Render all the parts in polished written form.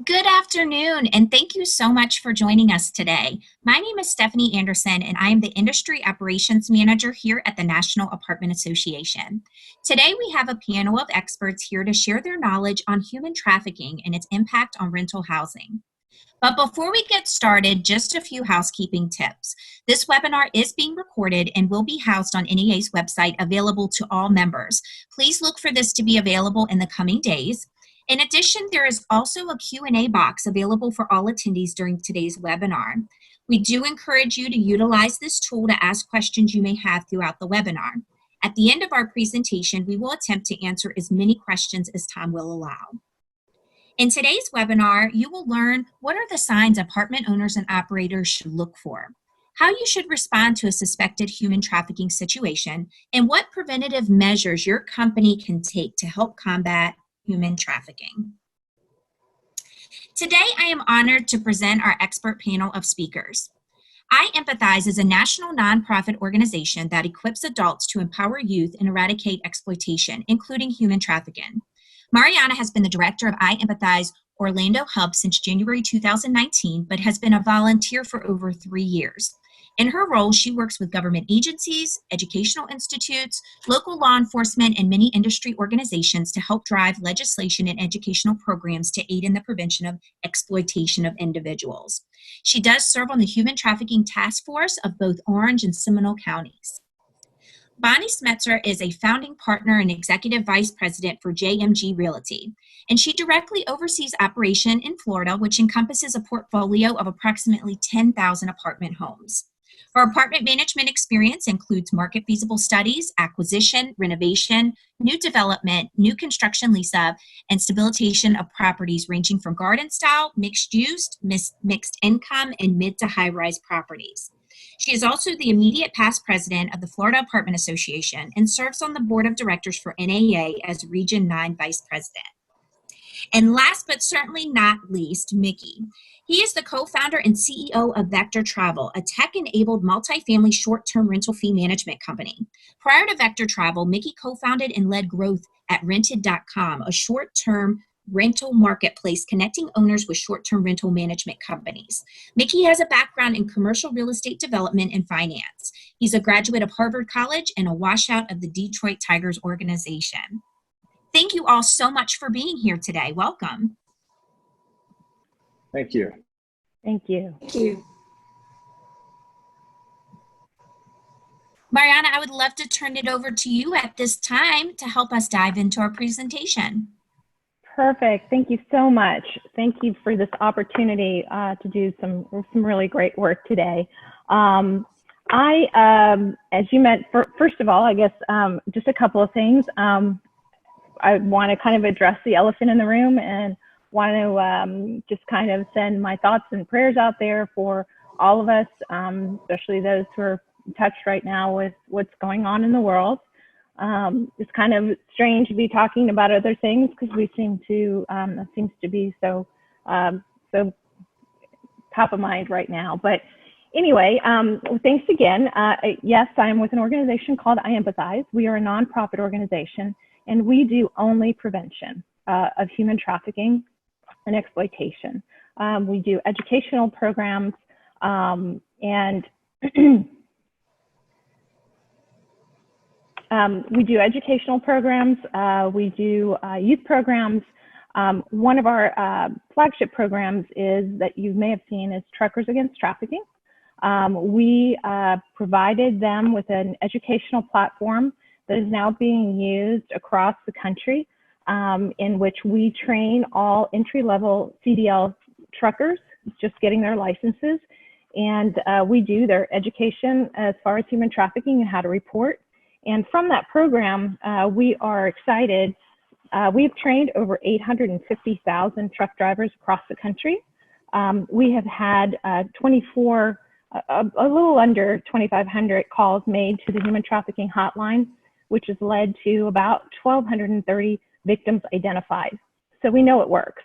Good afternoon, and thank you so much for joining us today. My name is Stephanie Anderson, and I am the Industry Operations Manager here at the National Apartment Association. Today, we have a panel of experts here to share their knowledge on human trafficking and its impact on rental housing. But before we get started, just a few housekeeping tips. This webinar is being recorded and will be housed on NEA's website, available to all members. Please look for this to be available in the coming days. In addition, there is also a Q&A box available for all attendees during today's webinar. We do encourage you to utilize this tool to ask questions you may have throughout the webinar. At the end of our presentation, we will attempt to answer as many questions as time will allow. In today's webinar, you will learn what are the signs apartment owners and operators should look for, how you should respond to a suspected human trafficking situation, and what preventative measures your company can take to help combat human trafficking. Today, I am honored to present our expert panel of speakers. I Empathize is a national nonprofit organization that equips adults to empower youth and eradicate exploitation, including human trafficking. Mariana has been the director of I Empathize Orlando Hub since January 2019, but has been a volunteer for over 3 years. In her role, she works with government agencies, educational institutes, local law enforcement, and many industry organizations to help drive legislation and educational programs to aid in the prevention of exploitation of individuals. She does serve on the Human Trafficking Task Force of both Orange and Seminole counties. Bonnie Smetzer is a founding partner and executive vice president for JMG Realty, and she directly oversees operation in Florida, which encompasses a portfolio of approximately 10,000 apartment homes. Her apartment management experience includes market feasible studies, acquisition, renovation, new development, new construction lease-up, and stabilization of properties ranging from garden style, mixed use, mixed income, and mid to high-rise properties. She is also the immediate past president of the Florida Apartment Association and serves on the board of directors for NAA as Region 9 vice president. And last but certainly not least, Mickey. He is the co-founder and CEO of Vector Travel, a tech-enabled multifamily short-term rental fee management company. Prior to Vector Travel, Mickey co-founded and led growth at Rented.com, a short-term rental marketplace connecting owners with short-term rental management companies. Mickey has a background in commercial real estate development and finance. He's a graduate of Harvard College and a washout of the Detroit Tigers organization. Thank you all so much for being here today. Welcome. Thank you. Thank you. Thank you. Mariana, I would love to turn it over to you at this time to help us dive into our presentation. Perfect. Thank you so much. Thank you for this opportunity to do some really great work today. As you meant, first of all, I guess just a couple of things. I want to kind of address the elephant in the room and want to just kind of send my thoughts and prayers out there for all of us, especially those who are touched right now with what's going on in the world. It's kind of strange to be talking about other things because we seem to, that seems to be so top of mind right now. But anyway, thanks again. Yes, I'm with an organization called I Empathize. We are a nonprofit organization, and we do only prevention of human trafficking and exploitation. We do educational programs and we do educational programs, we do youth programs. One of our flagship programs is that you may have seen is Truckers Against Trafficking. We provided them with an educational platform that is now being used across the country, in which we train all entry-level CDL truckers just getting their licenses. And we do their education as far as human trafficking and how to report. And from that program, we are excited. We've trained over 850,000 truck drivers across the country. We have had a little under 2,500 calls made to the Human Trafficking Hotline, which has led to about 1,230 victims identified. So we know it works.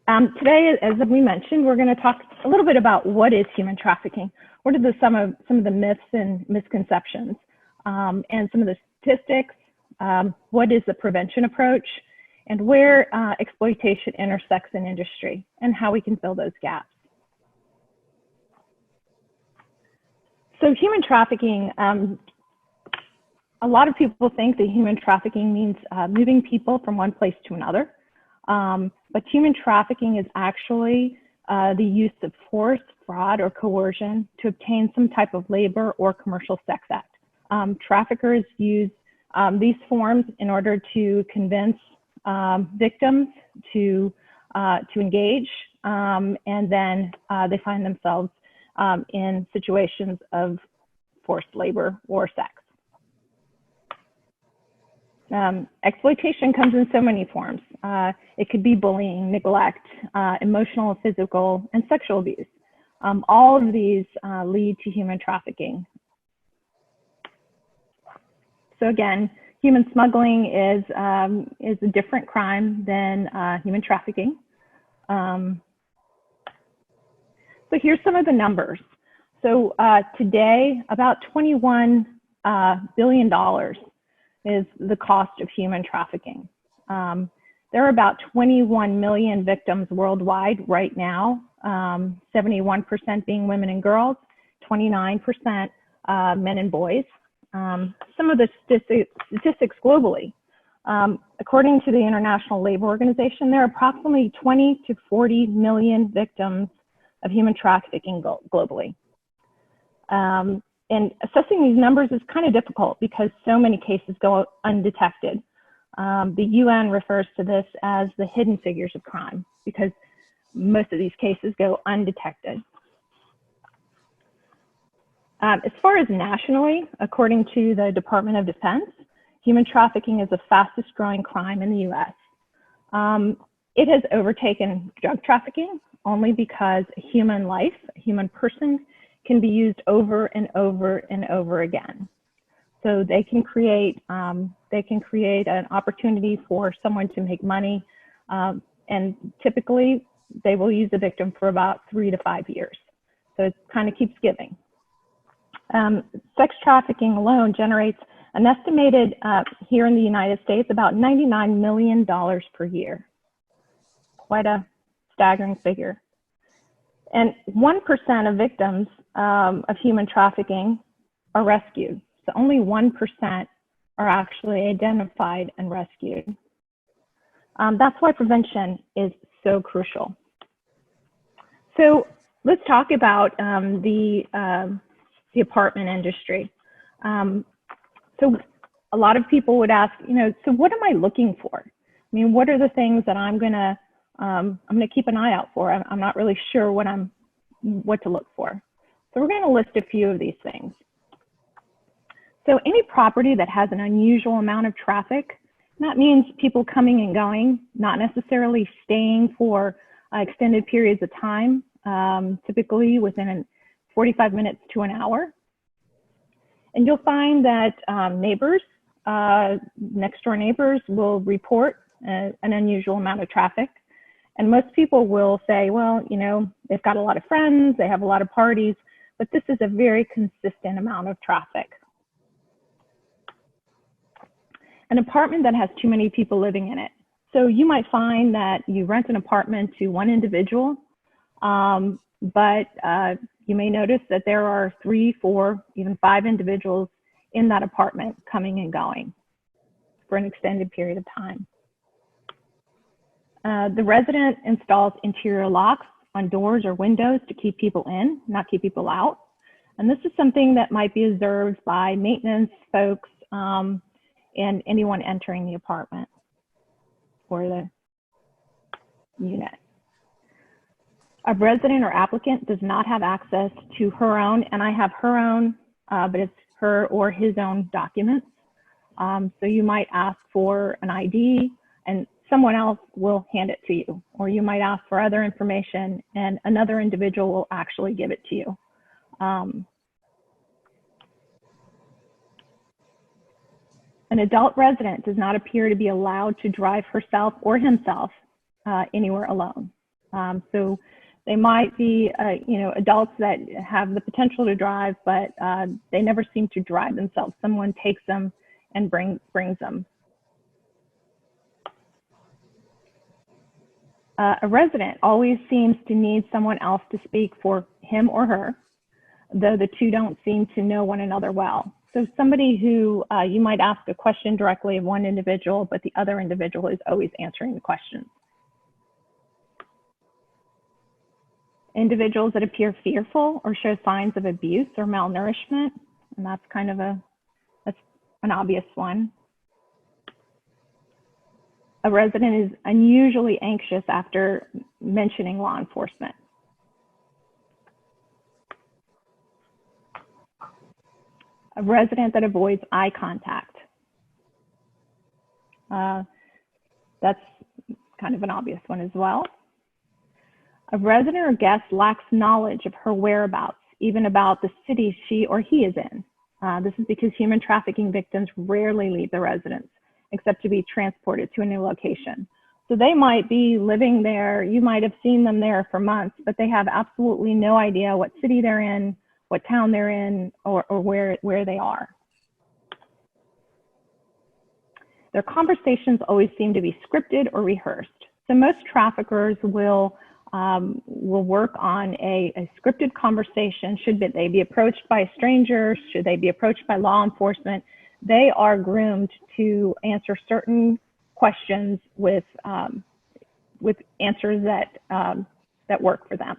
Today, as we mentioned, we're going to talk a little bit about what is human trafficking. What are some of the myths and misconceptions, and some of the statistics? What is the prevention approach? and where exploitation intersects in industry and how we can fill those gaps. So human trafficking, a lot of people think that human trafficking means moving people from one place to another. But human trafficking is actually the use of force, fraud, or coercion to obtain some type of labor or commercial sex act. Traffickers use these forms in order to convince victims to engage, and then they find themselves in situations of forced labor or sex. Exploitation comes in so many forms. It could be bullying, neglect, emotional, physical, and sexual abuse. All of these lead to human trafficking. So again, human smuggling is a different crime than human trafficking. So here's some of the numbers. So today, about $21 billion is the cost of human trafficking. There are about 21 million victims worldwide right now, 71% being women and girls, 29% men and boys. Some of the statistics globally. According to the International Labor Organization, there are approximately 20 to 40 million victims of human trafficking globally. And assessing these numbers is kind of difficult because so many cases go undetected. The UN refers to this as the hidden figures of crime because most of these cases go undetected. As far as nationally, according to the Department of Defense, human trafficking is the fastest growing crime in the US. It has overtaken drug trafficking only because a human life, a human person, can be used over and over and over again. So they can create an opportunity for someone to make money, and typically they will use the victim for about 3 to 5 years. So it kind of keeps giving. Sex trafficking alone generates an estimated, here in the United States, about $99 million per year. Quite a staggering figure. And 1% of victims of human trafficking are rescued. So only 1% are actually identified and rescued. That's why prevention is so crucial. So let's talk about the apartment industry. So a lot of people would ask, so what am I looking for? I mean, what are the things that I'm gonna keep an eye out for? I'm not really sure what to look for. So we're gonna list a few of these things. So any property that has an unusual amount of traffic, that means people coming and going, not necessarily staying for extended periods of time, typically within 45 minutes to an hour. And you'll find that neighbors, next door neighbors will report an unusual amount of traffic. And most people will say, well, they've got a lot of friends, they have a lot of parties, but this is a very consistent amount of traffic. An apartment that has too many people living in it. So you might find that you rent an apartment to one individual, but you may notice that there are 3, 4, even 5 individuals in that apartment coming and going for an extended period of time. The resident installs interior locks on doors or windows to keep people in, not keep people out. And this is something that might be observed by maintenance folks and anyone entering the apartment or the unit. A resident or applicant does not have access to her own, and I have her own, but it's her or his own documents. So you might ask for an ID and someone else will hand it to you, or you might ask for other information and another individual will actually give it to you. An adult resident does not appear to be allowed to drive herself or himself anywhere alone. So they might be, adults that have the potential to drive, but they never seem to drive themselves. Someone takes them and brings them. A resident always seems to need someone else to speak for him or her, though the two don't seem to know one another well. So somebody who you might ask a question directly of one individual, but the other individual is always answering the question. Individuals that appear fearful or show signs of abuse or malnourishment, and that's kind of that's an obvious one. A resident is unusually anxious after mentioning law enforcement. A resident that avoids eye contact. That's kind of an obvious one as well. A resident or guest lacks knowledge of her whereabouts, even about the city she or he is in. This is because human trafficking victims rarely leave the residence, except to be transported to a new location. So they might be living there, you might have seen them there for months, but they have absolutely no idea what city they're in, what town they're in, or where they are. Their conversations always seem to be scripted or rehearsed. So most traffickers will work on a scripted conversation. Should they be approached by a stranger? Should they be approached by law enforcement? They are groomed to answer certain questions with answers that work for them.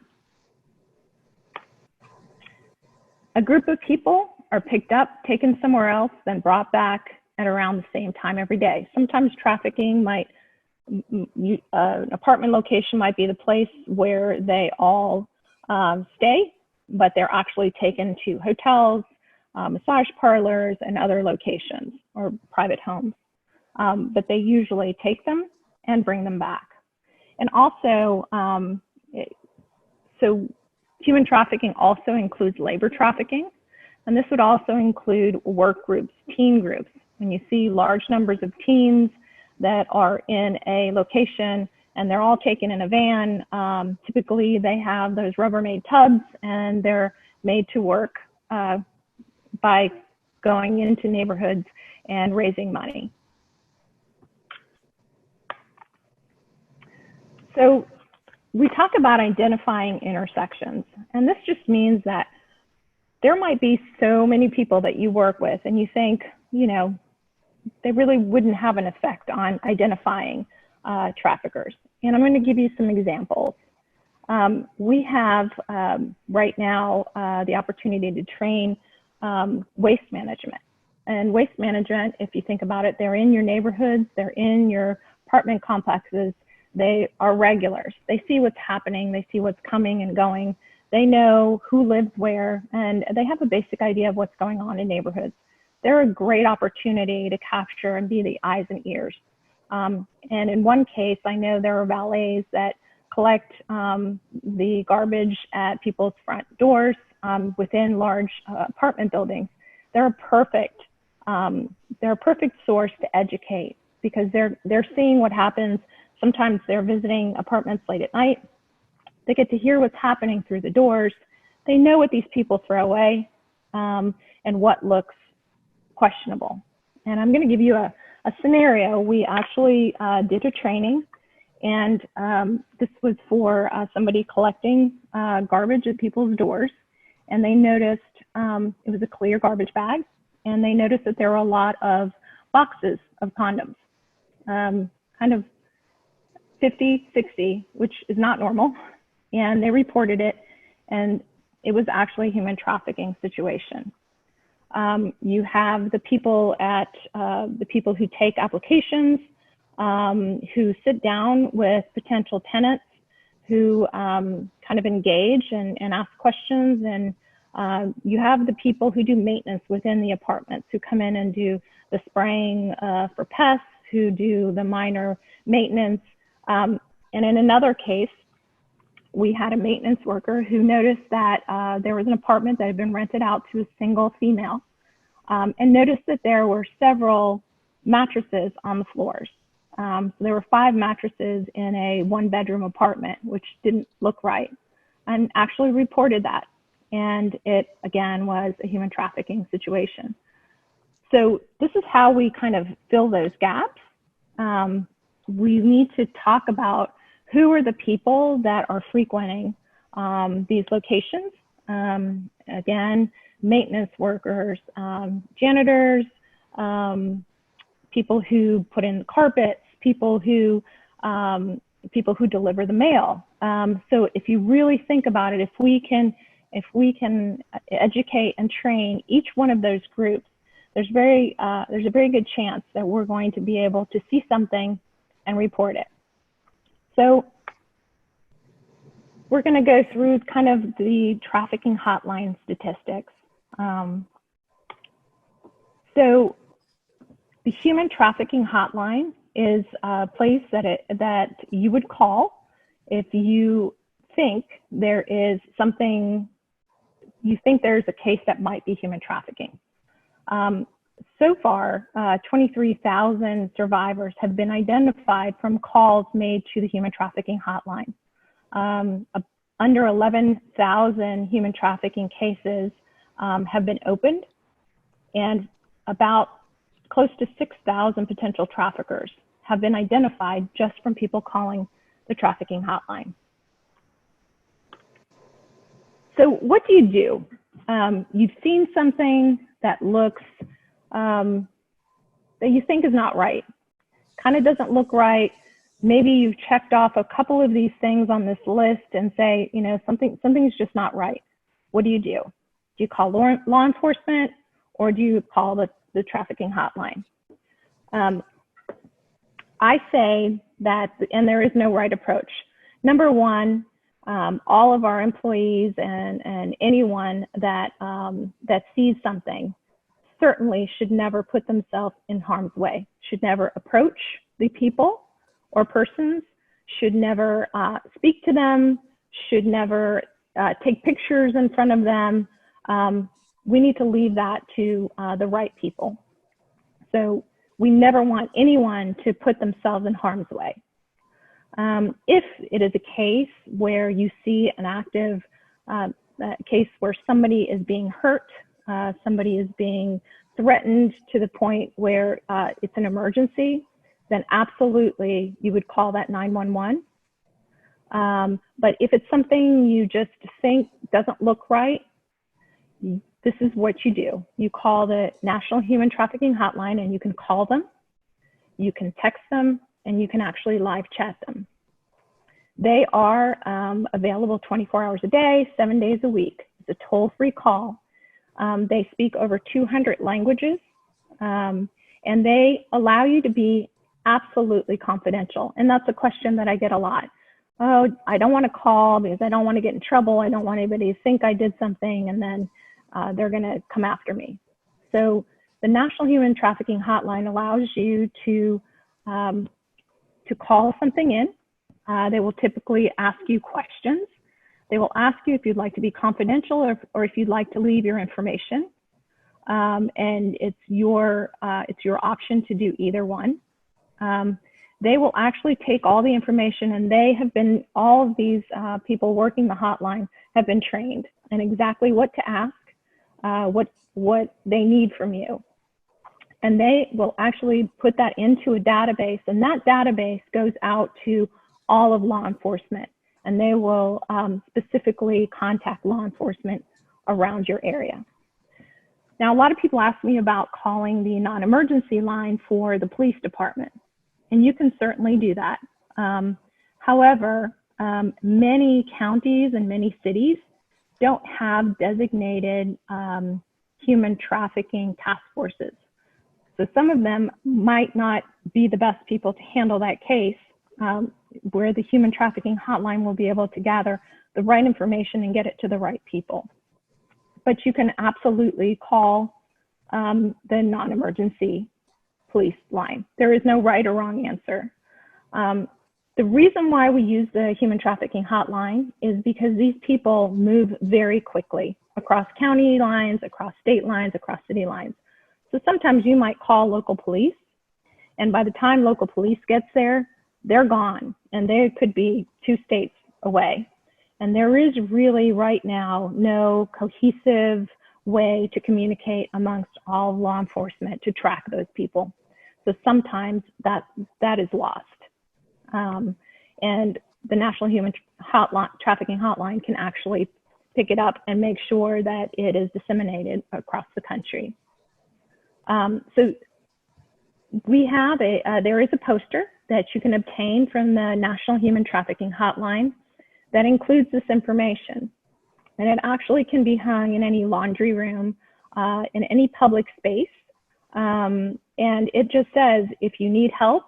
A group of people are picked up, taken somewhere else, then brought back at around the same time every day. Sometimes trafficking might, an apartment location might be the place where they all stay, but they're actually taken to hotels, massage parlors, and other locations or private homes. But they usually take them and bring them back. And also, so human trafficking also includes labor trafficking, and this would also include work groups, teen groups. When you see large numbers of teens that are in a location and they're all taken in a van, typically they have those Rubbermaid tubs and they're made to work by going into neighborhoods and raising money. So we talk about identifying intersections, and this just means that there might be so many people that you work with and you think, you know, they really wouldn't have an effect on identifying traffickers. And I'm going to give you some examples. We have right now the opportunity to train waste management. And waste management, if you think about it, they're in your neighborhoods, they're in your apartment complexes, they are regulars. They see what's happening, they see what's coming and going, they know who lives where, and they have a basic idea of what's going on in neighborhoods. They're a great opportunity to capture and be the eyes and ears. And in one case, I know there are valets that collect the garbage at people's front doors within large apartment buildings. They're a perfect source to educate because they're seeing what happens. Sometimes they're visiting apartments late at night. They get to hear what's happening through the doors. They know what these people throw away and what looks questionable. And I'm going to give you a scenario. We actually did a training, and this was for somebody collecting garbage at people's doors. And they noticed it was a clear garbage bag, and they noticed that there were a lot of boxes of condoms, kind of 50, 60, which is not normal. And they reported it, and it was actually a human trafficking situation. You have the people who take applications, who sit down with potential tenants, who kind of engage and ask questions. And you have the people who do maintenance within the apartments, who come in and do the spraying for pests, who do the minor maintenance. And in another case, we had a maintenance worker who noticed that there was an apartment that had been rented out to a single female, and noticed that there were several mattresses on the floors. So there were 5 mattresses in a 1-bedroom apartment, which didn't look right, and actually reported that. And it, again, was a human trafficking situation. So this is how we kind of fill those gaps. We need to talk about who are the people that are frequenting these locations. Again, maintenance workers, janitors, people who put in carpets, people who deliver the mail. So if you really think about it, if we can educate and train each one of those groups, there's a very good chance that we're going to be able to see something and report it. So we're going to go through kind of the trafficking hotline statistics. So the Human Trafficking Hotline is a place that you would call if you think there is something, you think there's a case that might be human trafficking. So far, 23,000 survivors have been identified from calls made to the Human Trafficking Hotline. Under 11,000 human trafficking cases have been opened, and about close to 6,000 potential traffickers have been identified just from people calling the trafficking hotline. So what do? You've seen something that looks, that you think is not right, kind of doesn't look right. Maybe you've checked off a couple of these things on this list and say, you know, something's just not right. What do? Do you call law enforcement, or do you call the trafficking hotline? I say that, and there is no right approach. Number one, all of our employees and anyone that sees something certainly should never put themselves in harm's way, should never approach the people or persons, should never speak to them, should never take pictures in front of them. We need to leave that to the right people. So we never want anyone to put themselves in harm's way. If it is a case where you see an active case where somebody is being hurt, somebody is being threatened to the point where it's an emergency, then absolutely you would call that 911. But if it's something you just think doesn't look right, this is what you do. You call the National Human Trafficking Hotline, and you can call them, you can text them, and you can actually live chat them. They are available 24 hours a day, 7 days a week. It's a toll-free call. They speak over 200 languages, and they allow you to be absolutely confidential. And that's a question that I get a lot. Oh, I don't want to call because I don't want to get in trouble. I don't want anybody to think I did something, and then they're going to come after me. So the National Human Trafficking Hotline allows you to call something in. They will typically ask you questions. They will ask you if you'd like to be confidential or if you'd like to leave your information. And it's your option to do either one. They will actually take all the information, and all of these people working the hotline have been trained in exactly what to ask, what they need from you. And they will actually put that into a database, and that database goes out to all of law enforcement, and they will specifically contact law enforcement around your area. Now, a lot of people ask me about calling the non-emergency line for the police department, and you can certainly do that. However, many counties and many cities don't have designated human trafficking task forces. So some of them might not be the best people to handle that case, where the Human Trafficking Hotline will be able to gather the right information and get it to the right people. But you can absolutely call the non-emergency police line. There is no right or wrong answer. The reason why we use the Human Trafficking Hotline is because these people move very quickly across county lines, across state lines, across city lines. So sometimes you might call local police, and by the time local police gets there, they're gone, and they could be 2 states away. And there is really right now no cohesive way to communicate amongst all law enforcement to track those people. So sometimes that is lost. And the National Human Trafficking Hotline can actually pick it up and make sure that it is disseminated across the country. So we have there is a poster that you can obtain from the National Human Trafficking Hotline that includes this information. And it actually can be hung in any laundry room, in any public space. And it just says, if you need help,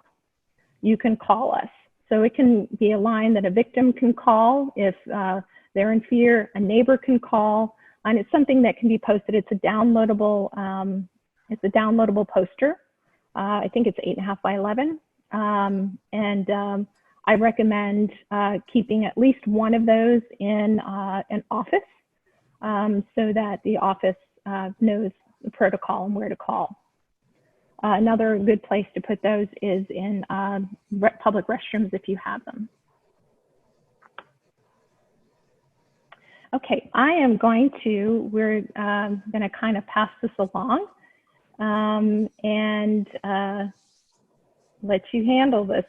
you can call us. So it can be a line that a victim can call if they're in fear, a neighbor can call, and it's something that can be posted. It's a downloadable poster. I think it's 8.5 by 11. I recommend keeping at least one of those in an office so that the office knows the protocol and where to call. Another good place to put those is in public restrooms if you have them. Okay, we're going to kind of pass this along and let you handle this.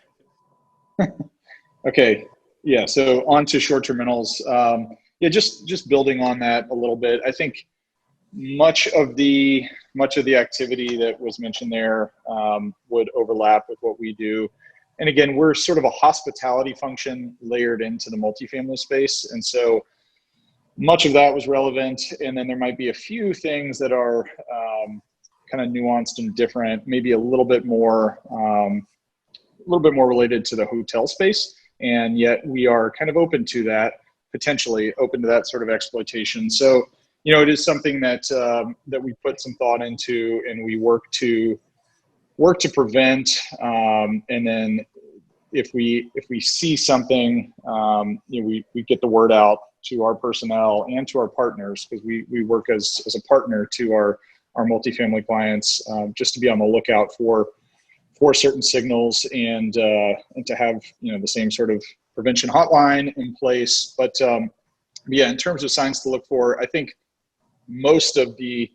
Okay, yeah, so on to short-term rentals. Yeah, just building on that a little bit. I think much of the activity that was mentioned there would overlap with what we do. And again, we're sort of a hospitality function layered into the multifamily space. And so much of that was relevant. And then there might be a few things that are kind of nuanced and different, maybe a little bit more related to the hotel space. And yet we are kind of open to that, potentially open to that sort of exploitation. So, it is something that that we put some thought into, and we work to prevent. And then if we see something, we get the word out to our personnel and to our partners, because we work as a partner to our multifamily clients, just to be on the lookout for certain signals and to have the same sort of prevention hotline in place. But yeah, in terms of signs to look for, I think most of the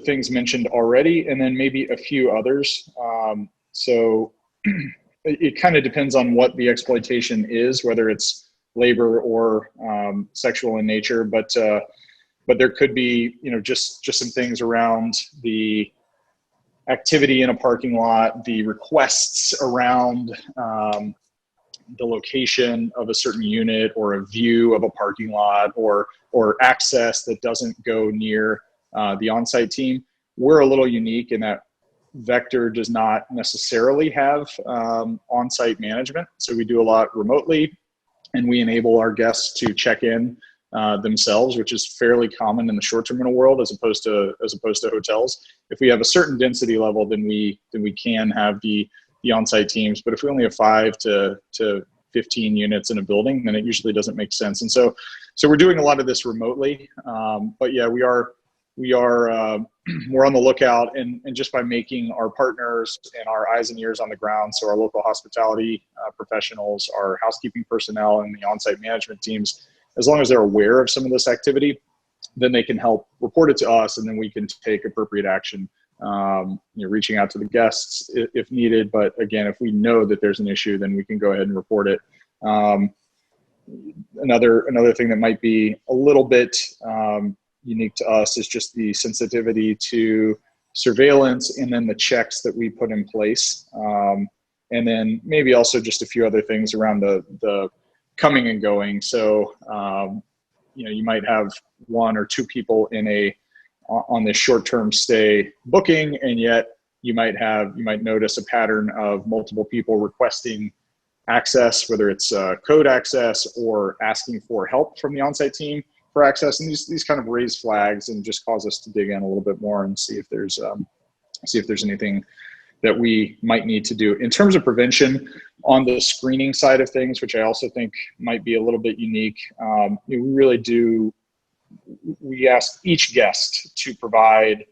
things mentioned already, and then maybe a few others. So it kind of depends on what the exploitation is, whether it's labor or sexual in nature. But there could be just some things around the activity in a parking lot, the requests around the location of a certain unit or a view of a parking lot, or access that doesn't go near the on-site team. We're a little unique in that Vector does not necessarily have on-site management. So we do a lot remotely, and we enable our guests to check in themselves, which is fairly common in the short-term rental world as opposed to hotels. If we have a certain density level, then we can have the on-site teams. But if we only have 5 to 15 units in a building, then it usually doesn't make sense. And so we're doing a lot of this remotely. But yeah, we're on the lookout, and just by making our partners and our eyes and ears on the ground, so our local hospitality professionals, our housekeeping personnel, and the on-site management teams, as long as they're aware of some of this activity, then they can help report it to us, and then we can take appropriate action, reaching out to the guests if needed. But again, if we know that there's an issue, then we can go ahead and report it. Another thing that might be a little bit unique to us is just the sensitivity to surveillance, and then the checks that we put in place. And then maybe also just a few other things around the coming and going. So, you might have 1 or 2 people on this short-term stay booking, and yet you might notice a pattern of multiple people requesting access, whether it's code access or asking for help from the on-site team for access. And these kind of raise flags and just cause us to dig in a little bit more and see if there's anything that we might need to do. In terms of prevention, on the screening side of things, which I also think might be a little bit unique, we ask each guest to provide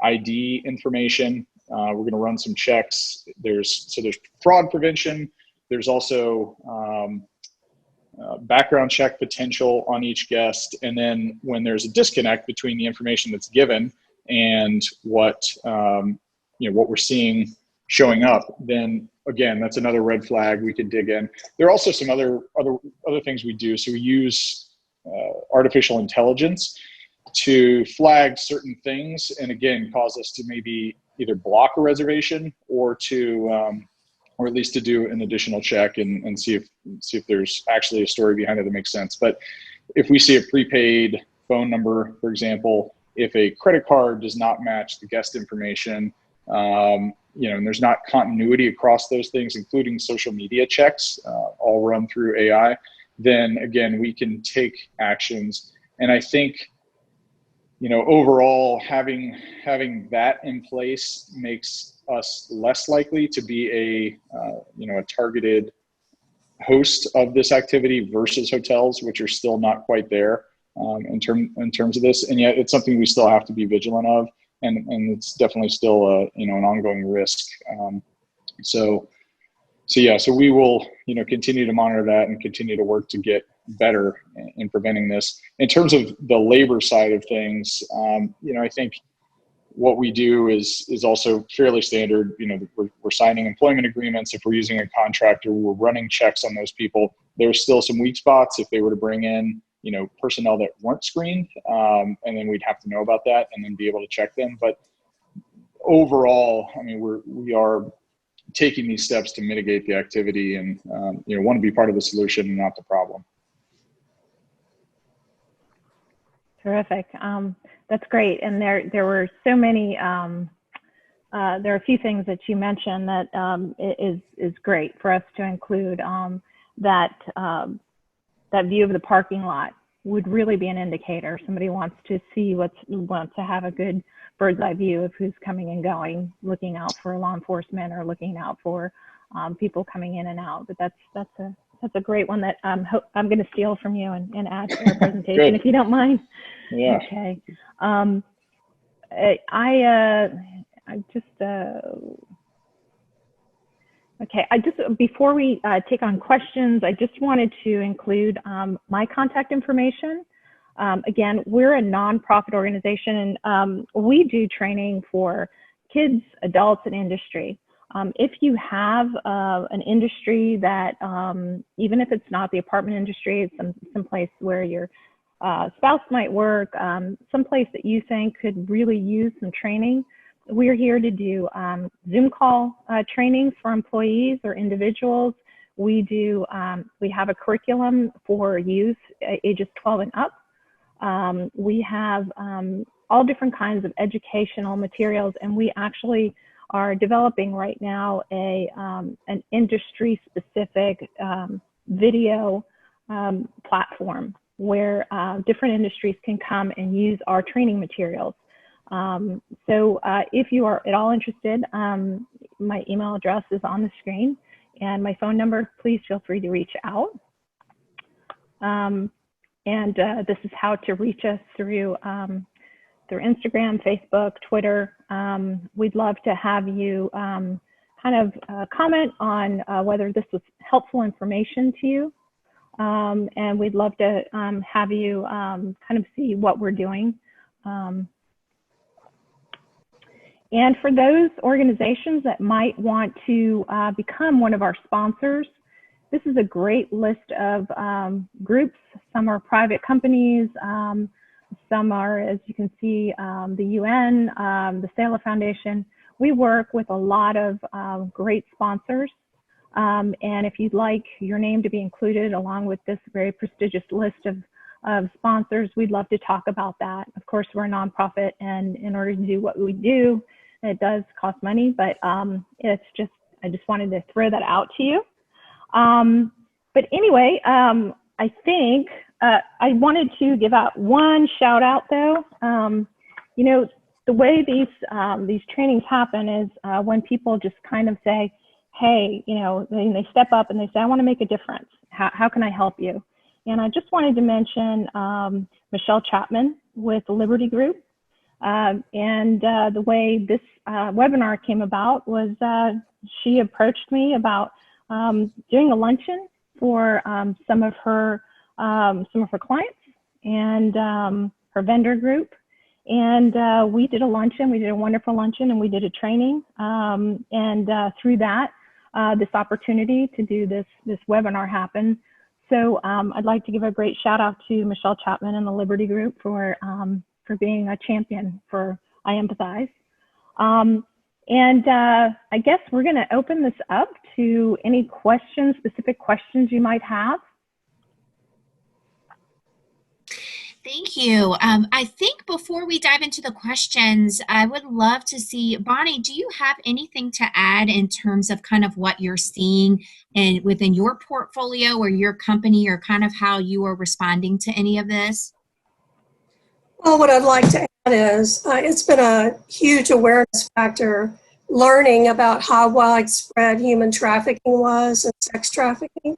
ID information. We're going to run some checks. There's fraud prevention. There's also background check potential on each guest. And then when there's a disconnect between the information that's given and what we're seeing showing up, then again, that's another red flag we could dig in. There are also some other things we do. So we use artificial intelligence to flag certain things, and again, cause us to maybe either block a reservation or or at least to do an additional check and see if there's actually a story behind it that makes sense. But if we see a prepaid phone number, for example, if a credit card does not match the guest information, and there's not continuity across those things, including social media checks, all run through AI, then again, we can take actions. And I think, overall, having that in place makes us less likely to be a targeted host of this activity versus hotels, which are still not quite there in terms of this. And yet it's something we still have to be vigilant of. And it's definitely still an ongoing risk. So we will, continue to monitor that and continue to work to get better in preventing this. In terms of the labor side of things, I think what we do is also fairly standard. We're signing employment agreements. If we're using a contractor, we're running checks on those people. There's still some weak spots if they were to bring in, personnel that weren't screened, and then we'd have to know about that and then be able to check them. But overall, we are taking these steps to mitigate the activity and want to be part of the solution and not the problem. Terrific. That's great. And there were so many, there are a few things that you mentioned that is great for us to include. That view of the parking lot would really be an indicator. Somebody wants to have a good bird's eye view of who's coming and going, looking out for law enforcement or looking out for people coming in and out. But that's a great one that I'm going to steal from you and add to our presentation, if you don't mind. Yeah. Okay. Before we take on questions, I just wanted to include my contact information. Again, we're a nonprofit organization, and we do training for kids, adults, and industry. If you have an industry that, even if it's not the apartment industry, it's some place where your spouse might work, someplace that you think could really use some training, we're here to do Zoom call trainings for employees or individuals. We have a curriculum for youth ages 12 and up. We have all different kinds of educational materials, and we actually are developing right now an industry-specific video platform where different industries can come and use our training materials. So if you are at all interested, my email address is on the screen, and my phone number. Please feel free to reach out. This is how to reach us through Instagram, Facebook, Twitter. We'd love to have you comment on whether this was helpful information to you. And we'd love to have you see what we're doing. And for those organizations that might want to become one of our sponsors, this is a great list of groups. Some are private companies. Some are, as you can see, the UN, the Sela Foundation. We work with a lot of great sponsors. And if you'd like your name to be included along with this very prestigious list of sponsors, we'd love to talk about that. Of course, we're a nonprofit, and in order to do what we do, it does cost money, but I just wanted to throw that out to you. But anyway, I think I wanted to give out one shout out though. The way these trainings happen is when people just kind of say, hey, they step up and they say, I want to make a difference. How can I help you? And I just wanted to mention Michelle Chapman with the Liberty Group. The way this webinar came about was she approached me about doing a luncheon for some of her clients and her vendor group. And we did a luncheon. We did a wonderful luncheon, and we did a training. Through that, this opportunity to do this webinar happen. So I'd like to give a great shout out to Michelle Chapman and the Liberty Group for being a champion for I Empathize. I guess we're going to open this up to any questions, specific questions you might have. Thank you. I think before we dive into the questions, I would love to see, Bonnie, do you have anything to add in terms of kind of what you're seeing and within your portfolio or your company, or kind of how you are responding to any of this? Well, what I'd like to add is it's been a huge awareness factor learning about how widespread human trafficking was and sex trafficking.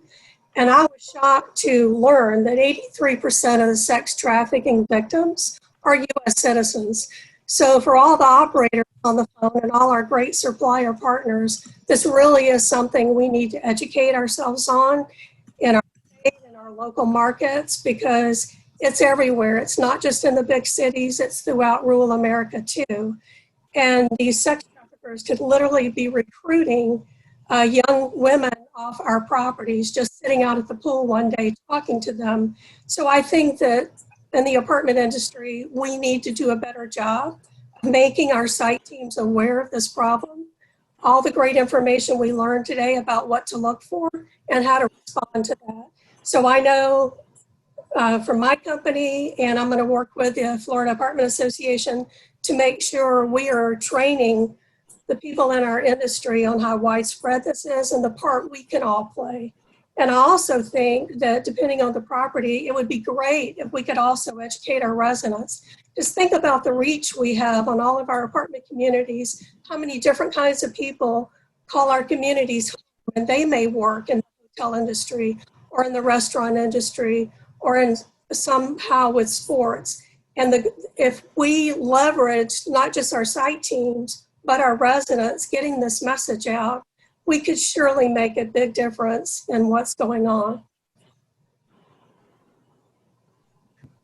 And I was shocked to learn that 83% of the sex trafficking victims are U.S. citizens. So for all the operators on the phone and all our great supplier partners, this really is something we need to educate ourselves on in our state and our local markets, because it's everywhere. It's not just in the big cities, it's throughout rural America too. And these sex traffickers could literally be recruiting young women off our properties, just sitting out at the pool one day talking to them. So I think that in the apartment industry, we need to do a better job of making our site teams aware of this problem. All the great information we learned today about what to look for and how to respond to that. So I know from my company, and I'm going to work with the Florida Apartment Association to make sure we are training the people in our industry on how widespread this is and the part we can all play. And I also think that depending on the property, it would be great if we could also educate our residents. Just think about the reach we have on all of our apartment communities, how many different kinds of people call our communities home, and they may work in the hotel industry or in the restaurant industry or in somehow with sports. And if we leverage not just our site teams, but our residents getting this message out, we could surely make a big difference in what's going on.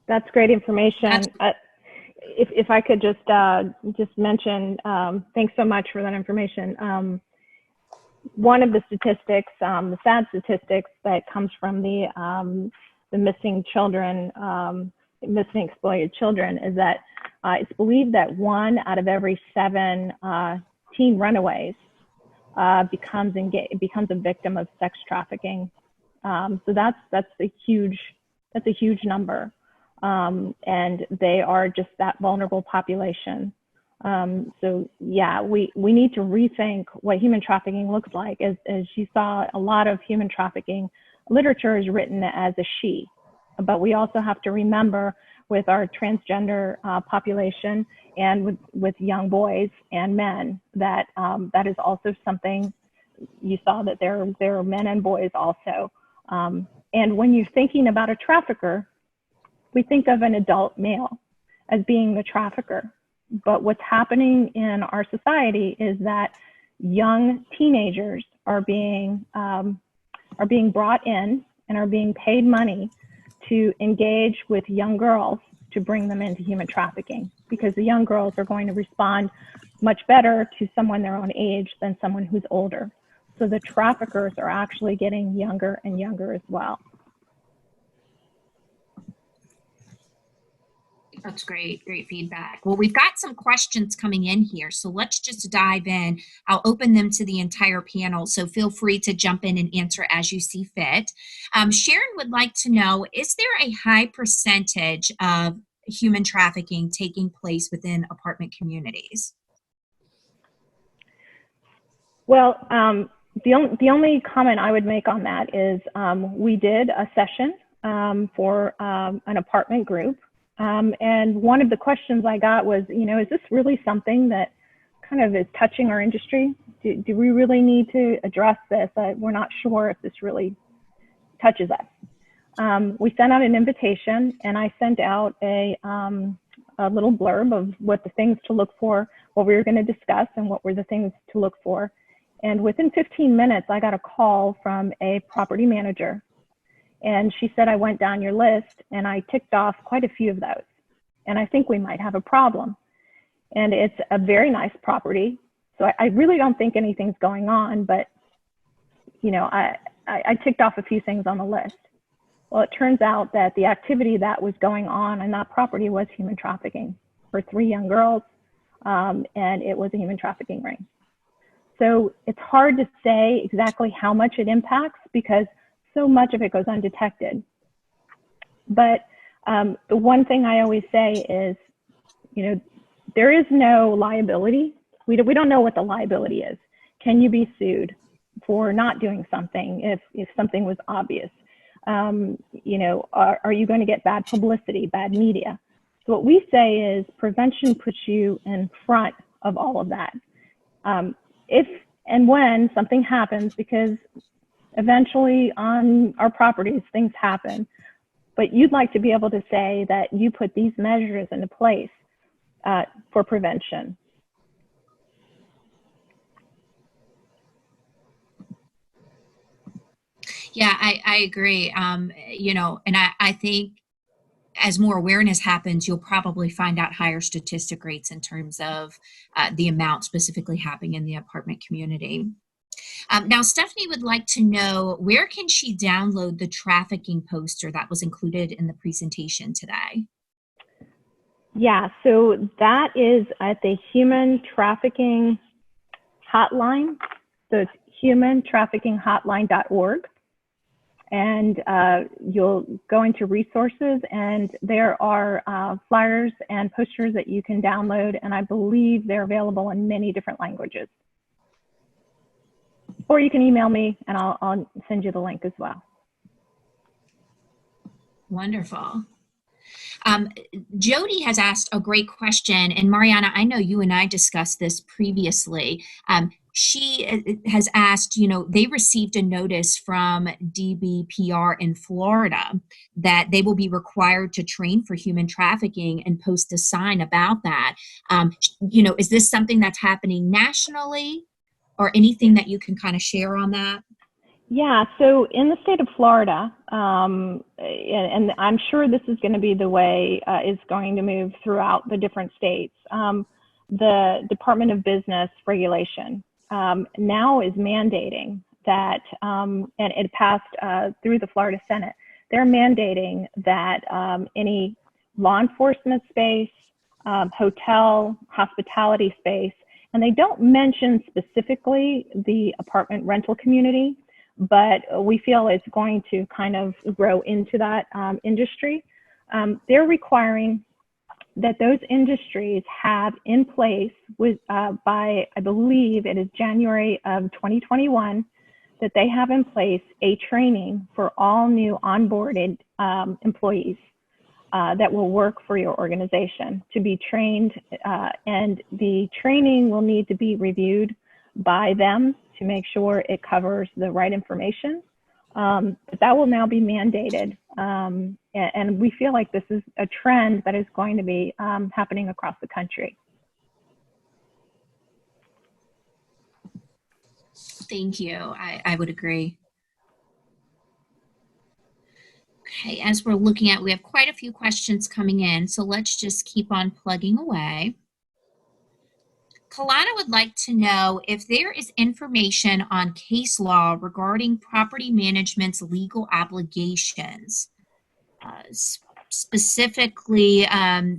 That's great information. If I could just mention, thanks so much for that information. One of the statistics, the sad statistics that comes from the missing children, missing exploited children, is that it's believed that 1 out of every 7 teen runaways becomes a victim of sex trafficking. So that's a huge number, and they are just that vulnerable population. So yeah, we need to rethink what human trafficking looks like. As you saw, a lot of human trafficking literature is written as a she, but we also have to remember with our transgender population and with young boys and men that that is also something. You saw that there are men and boys also. And when you're thinking about a trafficker, we think of an adult male as being the trafficker. But what's happening in our society is that young teenagers are being brought in and are being paid money to engage with young girls to bring them into human trafficking, because the young girls are going to respond much better to someone their own age than someone who's older. So the traffickers are actually getting younger and younger as well. That's great feedback. Well, we've got some questions coming in here, so let's just dive in. I'll open them to the entire panel, so feel free to jump in and answer as you see fit. Sharon would like to know, is there a high percentage of human trafficking taking place within apartment communities? Well, the only comment I would make on that is we did a session for an apartment group. And one of the questions I got was, is this really something that kind of is touching our industry? Do we really need to address this? We're not sure if this really touches us. We sent out an invitation, and I sent out a little blurb of what the things to look for, what we were going to discuss, and what were the things to look for. And within 15 minutes, I got a call from a property manager. And she said, I went down your list and I ticked off quite a few of those. And I think we might have a problem. And it's a very nice property. So I really don't think anything's going on, but I ticked off a few things on the list. Well, it turns out that the activity that was going on that property was human trafficking for 3 young girls, and it was a human trafficking ring. So it's hard to say exactly how much it impacts because so much of it goes undetected. But the one thing I always say is, there is no liability. We don't know what the liability is. Can you be sued for not doing something if something was obvious? Are you going to get bad publicity, bad media? So what we say is prevention puts you in front of all of that. If and when something happens, because eventually on our properties, things happen, but you'd like to be able to say that you put these measures into place for prevention. Yeah, I agree. And I think as more awareness happens, you'll probably find out higher statistic rates in terms of the amount specifically happening in the apartment community. Now, Stephanie would like to know, where can she download the trafficking poster that was included in the presentation today? Yeah, so that is at the Human Trafficking Hotline. So it's humantraffickinghotline.org. And you'll go into resources, and there are flyers and posters that you can download, and I believe they're available in many different languages. Or you can email me, and I'll send you the link as well. Wonderful. Jody has asked a great question, and Mariana, I know you and I discussed this previously. She has asked, they received a notice from DBPR in Florida that they will be required to train for human trafficking and post a sign about that. Is this something that's happening nationally, or anything that you can kind of share on that? Yeah, so in the state of Florida, and I'm sure this is going to be the way it's going to move throughout the different states, the Department of Business regulation now is mandating that, and it passed through the Florida Senate, they're mandating that any law enforcement space, hotel, hospitality space, and they don't mention specifically the apartment rental community, but we feel it's going to kind of grow into that industry. They're requiring that those industries have in place with by, I believe it is January of 2021, that they have in place a training for all new onboarded employees that will work for your organization to be trained, and the training will need to be reviewed by them to make sure it covers the right information. But that will now be mandated. And we feel like this is a trend that is going to be happening across the country. Thank you. I would agree. Okay, as we're looking at, we have quite a few questions coming in, so let's just keep on plugging away. Kalana would like to know if there is information on case law regarding property management's legal obligations. Specifically,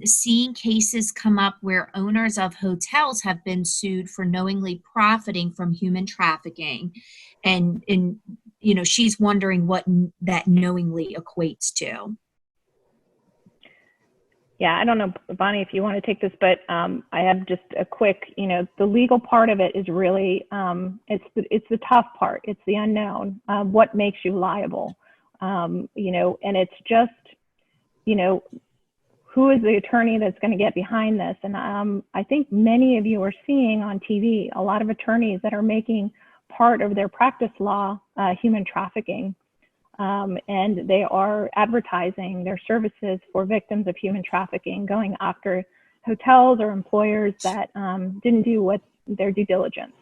seeing cases come up where owners of hotels have been sued for knowingly profiting from human trafficking. And she's wondering what that knowingly equates to. Yeah, I don't know, Bonnie, if you want to take this, but I have just a quick, the legal part of it is really, it's the tough part. It's the unknown. What makes you liable? And it's just, who is the attorney that's going to get behind this? And I think many of you are seeing on TV a lot of attorneys that are making part of their practice law human trafficking. And they are advertising their services for victims of human trafficking, going after hotels or employers that didn't do their due diligence.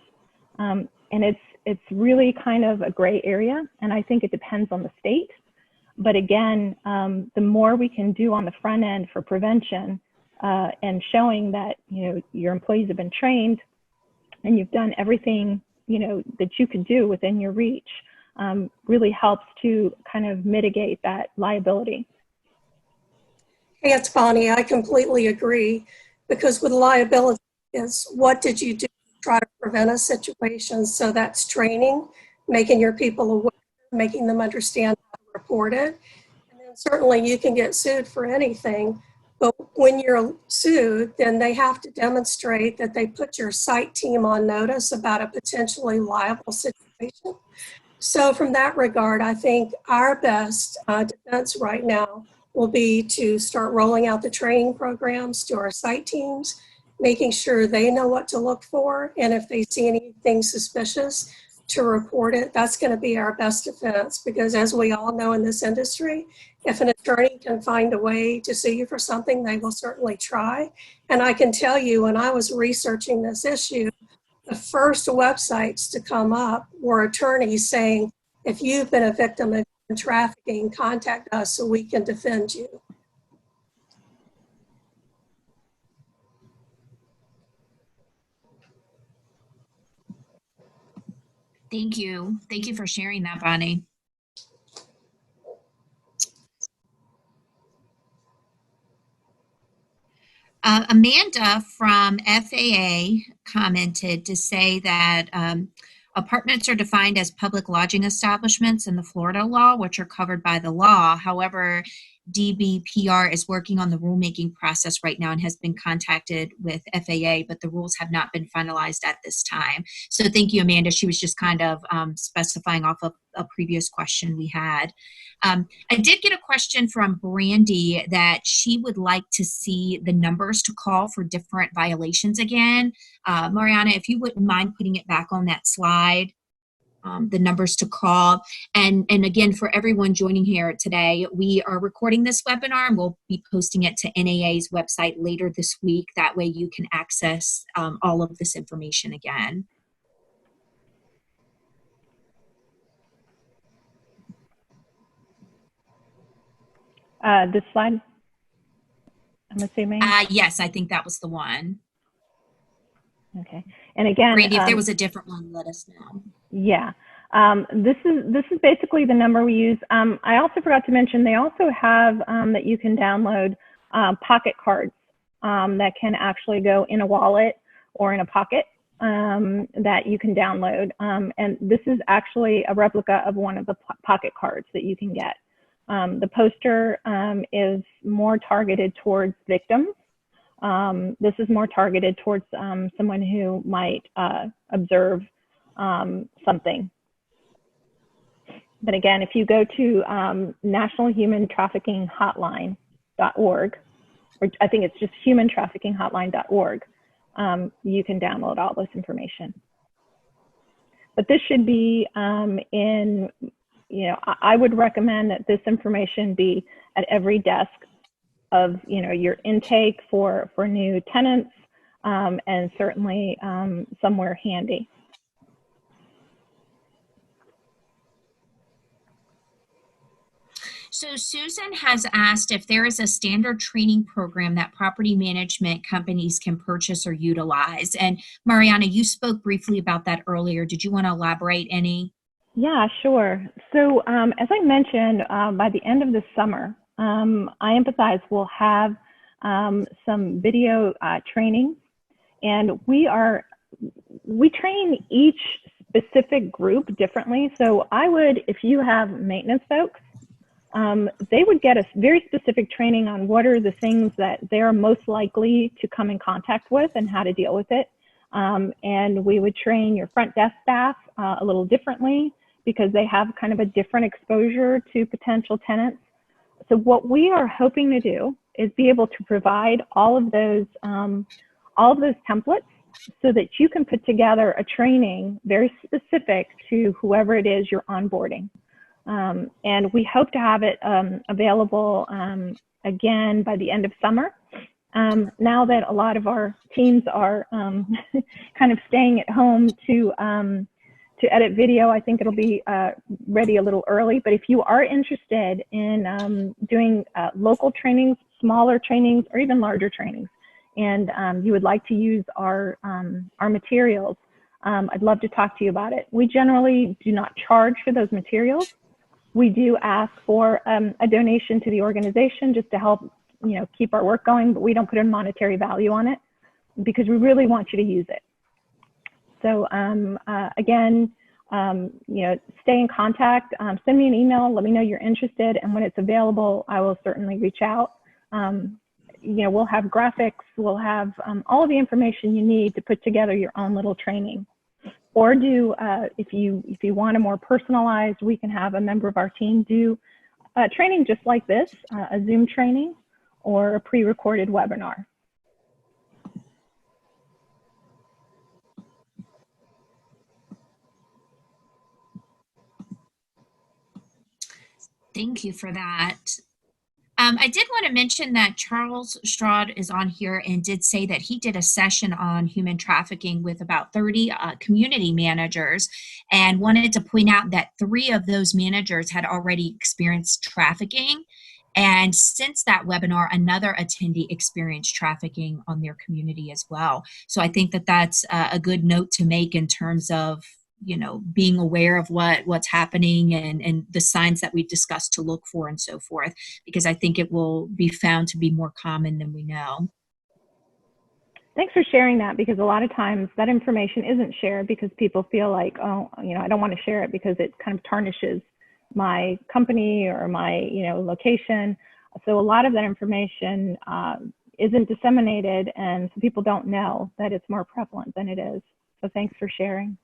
And it's really kind of a gray area, and I think it depends on the state. But again, the more we can do on the front end for prevention and showing that your employees have been trained and you've done everything that you could do within your reach, really helps to kind of mitigate that liability. Hey, it's Bonnie. I completely agree, because with liability is what did you do to try to prevent a situation? So that's training, making your people aware, making them understand how to report it. And then certainly you can get sued for anything, but when you're sued, then they have to demonstrate that they put your site team on notice about a potentially liable situation. So from that regard, I think our best defense right now will be to start rolling out the training programs to our site teams, making sure they know what to look for, and if they see anything suspicious, to report it. That's going to be our best defense, because as we all know in this industry, if an attorney can find a way to sue you for something, they will certainly try. And I can tell you, when I was researching this issue, the first websites to come up were attorneys saying, if you've been a victim of trafficking, contact us so we can defend you. Thank you. Thank you for sharing that, Bonnie. Amanda from FAA commented to say that apartments are defined as public lodging establishments in the Florida law, which are covered by the law. However, DBPR is working on the rulemaking process right now and has been contacted with FAA, but the rules have not been finalized at this time. So thank you, Amanda. She was just kind of specifying off of a previous question we had. I did get a question from Brandy that she would like to see the numbers to call for different violations again. Mariana, if you wouldn't mind putting it back on that slide, the numbers to call. And again, for everyone joining here today, we are recording this webinar and we'll be posting it to NAA's website later this week. That way you can access all of this information again. This slide, I'm assuming? Yes, I think that was the one. Okay. And again, Brandy, if there was a different one, let us know. Yeah. This is basically the number we use. I also forgot to mention, they also have that you can download pocket cards that can actually go in a wallet or in a pocket that you can download. And this is actually a replica of one of the pocket cards that you can get. The poster is more targeted towards victims. This is more targeted towards someone who might observe something. But again, if you go to National Human Trafficking Hotline.org, or I think it's just humantraffickinghotline.org, you can download all this information. But this should be in, you know, I would recommend that this information be at every desk of, you know, your intake for new tenants, and certainly somewhere handy. So Susan has asked if there is a standard training program that property management companies can purchase or utilize. And Mariana, you spoke briefly about that earlier. Did you want to elaborate any? Yeah, sure. So as I mentioned, by the end of the summer, I Empathize will have some video training, and we train each specific group differently. So I would, if you have maintenance folks, they would get a very specific training on what are the things that they're most likely to come in contact with and how to deal with it. And we would train your front desk staff a little differently because they have kind of a different exposure to potential tenants. So what we are hoping to do is be able to provide all of those templates so that you can put together a training very specific to whoever it is you're onboarding. And we hope to have it available again by the end of summer. Now that a lot of our teams are kind of staying at home to edit video, I think it'll be ready a little early. But if you are interested in doing local trainings, smaller trainings, or even larger trainings, and you would like to use our materials, I'd love to talk to you about it. We generally do not charge for those materials. We do ask for a donation to the organization just to help, keep our work going, but we don't put a monetary value on it because we really want you to use it. So again, stay in contact, send me an email, let me know you're interested, and when it's available, I will certainly reach out. We'll have graphics, we'll have all of the information you need to put together your own little training. Or if you want a more personalized, we can have a member of our team do training just like this, a Zoom training or a pre-recorded webinar. Thank you for that. I did want to mention that Charles Stroud is on here and did say that he did a session on human trafficking with about 30 community managers, and wanted to point out that 3 of those managers had already experienced trafficking. And since that webinar, another attendee experienced trafficking on their community as well. So I think that that's a good note to make in terms of being aware of what's happening and the signs that we've discussed to look for and so forth, because I think it will be found to be more common than we know. Thanks for sharing that, because a lot of times that information isn't shared because people feel like, oh, I don't want to share it because it kind of tarnishes my company or my, location. So a lot of that information isn't disseminated, and so people don't know that it's more prevalent than it is. So thanks for sharing.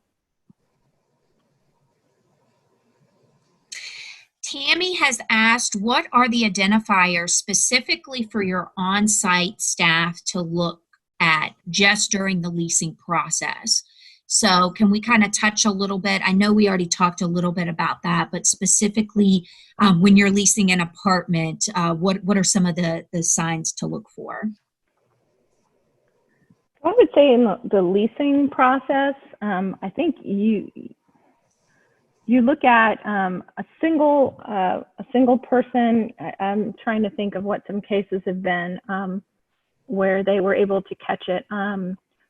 Tammy has asked, what are the identifiers specifically for your on-site staff to look at just during the leasing process? So can we kind of touch a little bit? I know we already talked a little bit about that, but specifically when you're leasing an apartment, what are some of the signs to look for? I would say in the leasing process, I think you look at a single person. I'm trying to think of what some cases have been where they were able to catch it.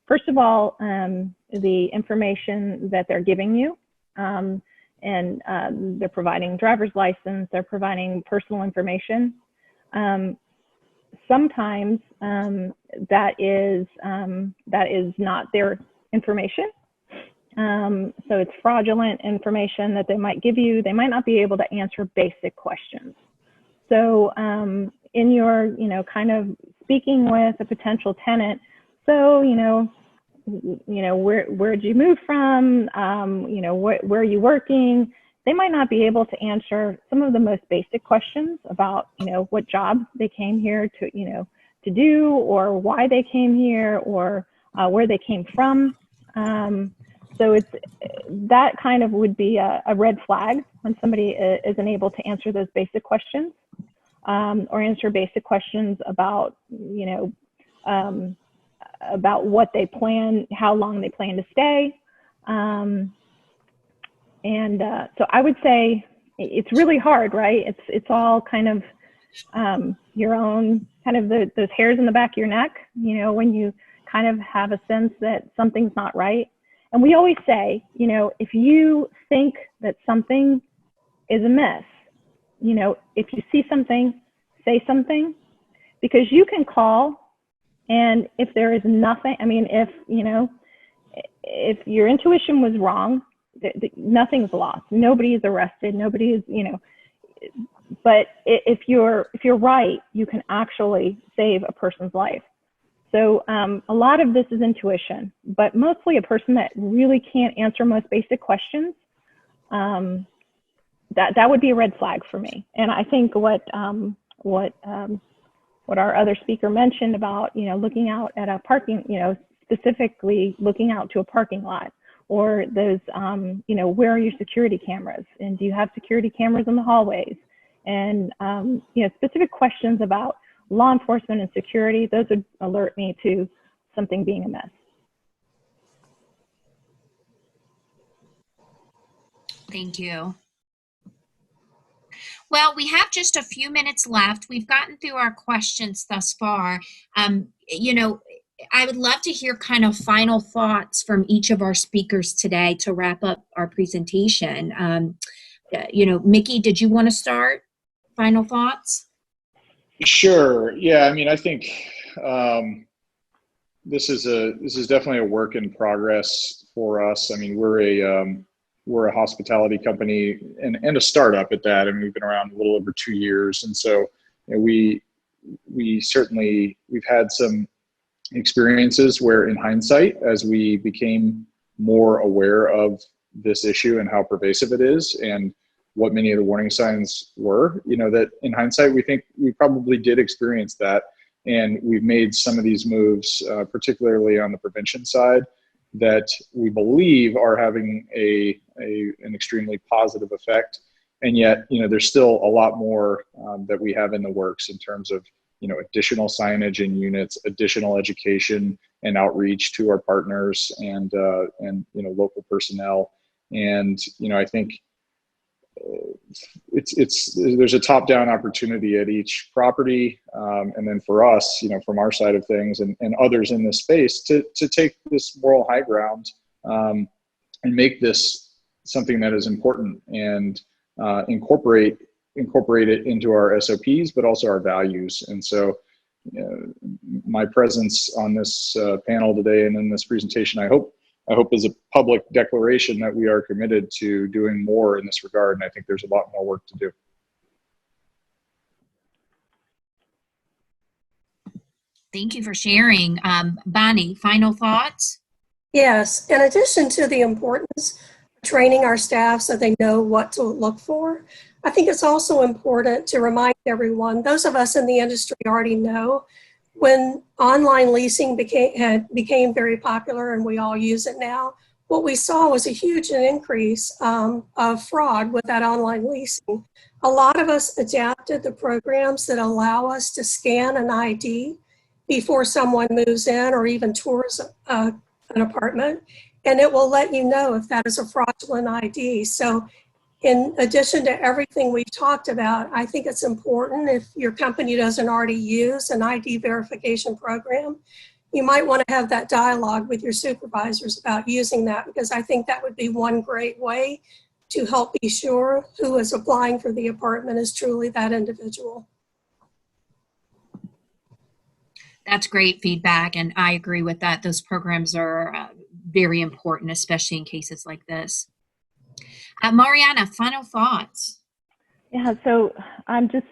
First of all, the information that they're giving you, and they're providing driver's license, they're providing personal information. Sometimes that is not their information. So it's fraudulent information that they might give you. They might not be able to answer basic questions. So in your, kind of speaking with a potential tenant, so, where'd you move from? Where are you working? They might not be able to answer some of the most basic questions about, what job they came here to do, or why they came here, or where they came from. So that kind of would be a red flag when somebody isn't able to answer those basic questions, or answer basic questions about, about what they plan, how long they plan to stay. So I would say it's really hard, right? It's all kind of your own, kind of those hairs in the back of your neck, when you kind of have a sense that something's not right. And we always say, if you think that something is amiss, if you see something, say something, because you can call, and if there is nothing, if your intuition was wrong, nothing's lost. Nobody is arrested. Nobody is, but if you're right, you can actually save a person's life. So a lot of this is intuition, but mostly a person that really can't answer most basic questions, that would be a red flag for me. And I think what our other speaker mentioned about, looking out at a parking, specifically looking out to a parking lot, or those, where are your security cameras? And do you have security cameras in the hallways? And, specific questions about law enforcement and security, those would alert me to something being amiss. Thank you. Well, we have just a few minutes left. We've gotten through our questions thus far. I would love to hear kind of final thoughts from each of our speakers today to wrap up our presentation. Mickey, did you want to start? Final thoughts? Sure. Yeah. I mean, I think this is definitely a work in progress for us. I mean, we're a hospitality company and a startup at that. I mean, we've been around a little over 2 years, and so we've had some experiences where, in hindsight, as we became more aware of this issue and how pervasive it is, and what many of the warning signs were, that in hindsight, we think we probably did experience that. And we've made some of these moves, particularly on the prevention side, that we believe are having an extremely positive effect. And yet, there's still a lot more that we have in the works in terms of, additional signage in units, additional education and outreach to our partners and local personnel. And, I think there's a top-down opportunity at each property, and then for us, from our side of things and others in this space to take this moral high ground and make this something that is important and incorporate it into our SOPs, but also our values. And so my presence on this panel today and in this presentation, I hope is a public declaration that we are committed to doing more in this regard. And I think there's a lot more work to do. Thank you for sharing. Bonnie, final thoughts? Yes, in addition to the importance of training our staff so they know what to look for, I think it's also important to remind everyone, those of us in the industry already know, when online leasing became very popular and we all use it now, what we saw was a huge increase of fraud with that online leasing. A lot of us adapted the programs that allow us to scan an ID before someone moves in or even tours an apartment, and it will let you know if that is a fraudulent ID. So in addition to everything we've talked about, I think it's important, if your company doesn't already use an ID verification program, you might want to have that dialogue with your supervisors about using that, because I think that would be one great way to help be sure who is applying for the apartment is truly that individual. That's great feedback, and I agree with that. Those programs are very important, especially in cases like this. Mariana, final thoughts? Yeah, so I'm just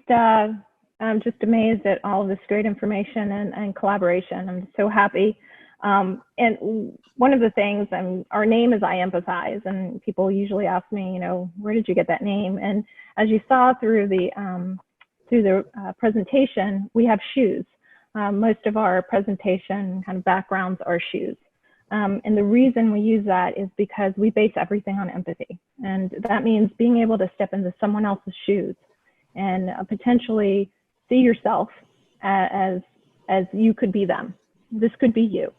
amazed at all of this great information and collaboration. I'm so happy. And one of the things, our name is I Empathize, and people usually ask me, where did you get that name? And as you saw through the presentation, we have shoes. Most of our presentation kind of backgrounds are shoes. And the reason we use that is because we base everything on empathy. And that means being able to step into someone else's shoes and potentially see yourself as you could be them. This could be you.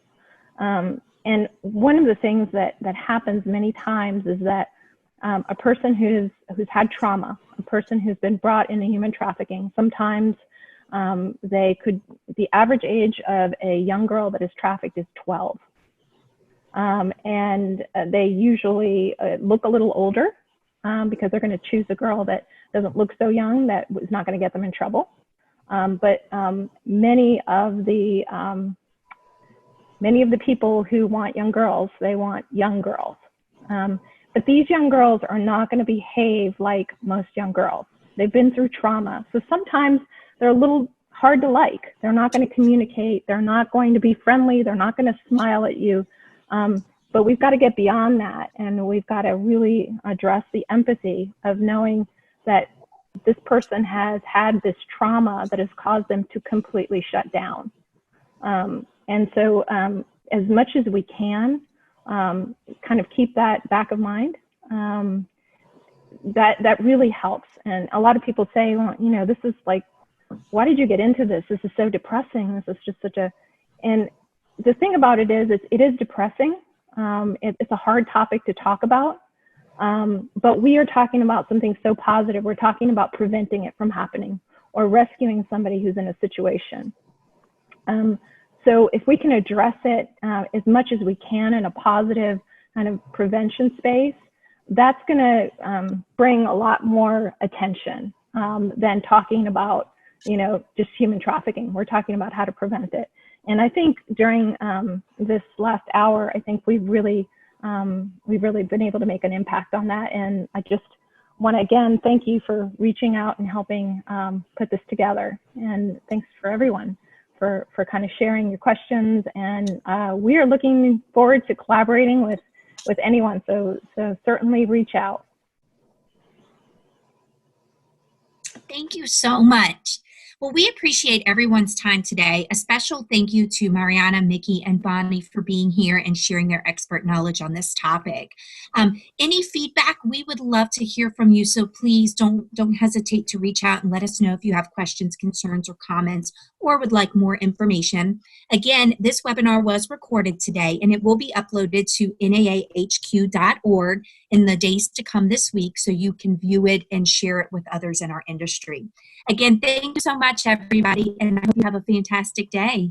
And one of the things that happens many times is that a person who's had trauma, a person who's been brought into human trafficking, sometimes the average age of a young girl that is trafficked is 12. And they usually look a little older because they're going to choose a girl that doesn't look so young, that is not going to get them in trouble. But many of the people who want young girls, they want young girls. But these young girls are not going to behave like most young girls. They've been through trauma. So sometimes they're a little hard to like. They're not going to communicate. They're not going to be friendly. They're not going to smile at you. But we've got to get beyond that, and we've got to really address the empathy of knowing that this person has had this trauma that has caused them to completely shut down. And so as much as we can, kind of keep that back of mind, that really helps. And a lot of people say, well, this is like, why did you get into this? This is so depressing. This is just and the thing about it is depressing. It's a hard topic to talk about, but we are talking about something so positive. We're talking about preventing it from happening or rescuing somebody who's in a situation. So if we can address it as much as we can in a positive kind of prevention space, that's going to bring a lot more attention than talking about, just human trafficking. We're talking about how to prevent it. And I think during this last hour, I think we've really been able to make an impact on that. And I just want to again thank you for reaching out and helping put this together. And thanks for everyone for kind of sharing your questions. And we are looking forward to collaborating with anyone. So certainly reach out. Thank you so much. Well, we appreciate everyone's time today. A special thank you to Mariana, Mickey, and Bonnie for being here and sharing their expert knowledge on this topic. Any feedback, we would love to hear from you, so please don't hesitate to reach out and let us know if you have questions, concerns, or comments, or would like more information. Again, this webinar was recorded today, and it will be uploaded to naahq.org in the days to come this week, so you can view it and share it with others in our industry. Again, thank you so much, everybody, and I hope you have a fantastic day.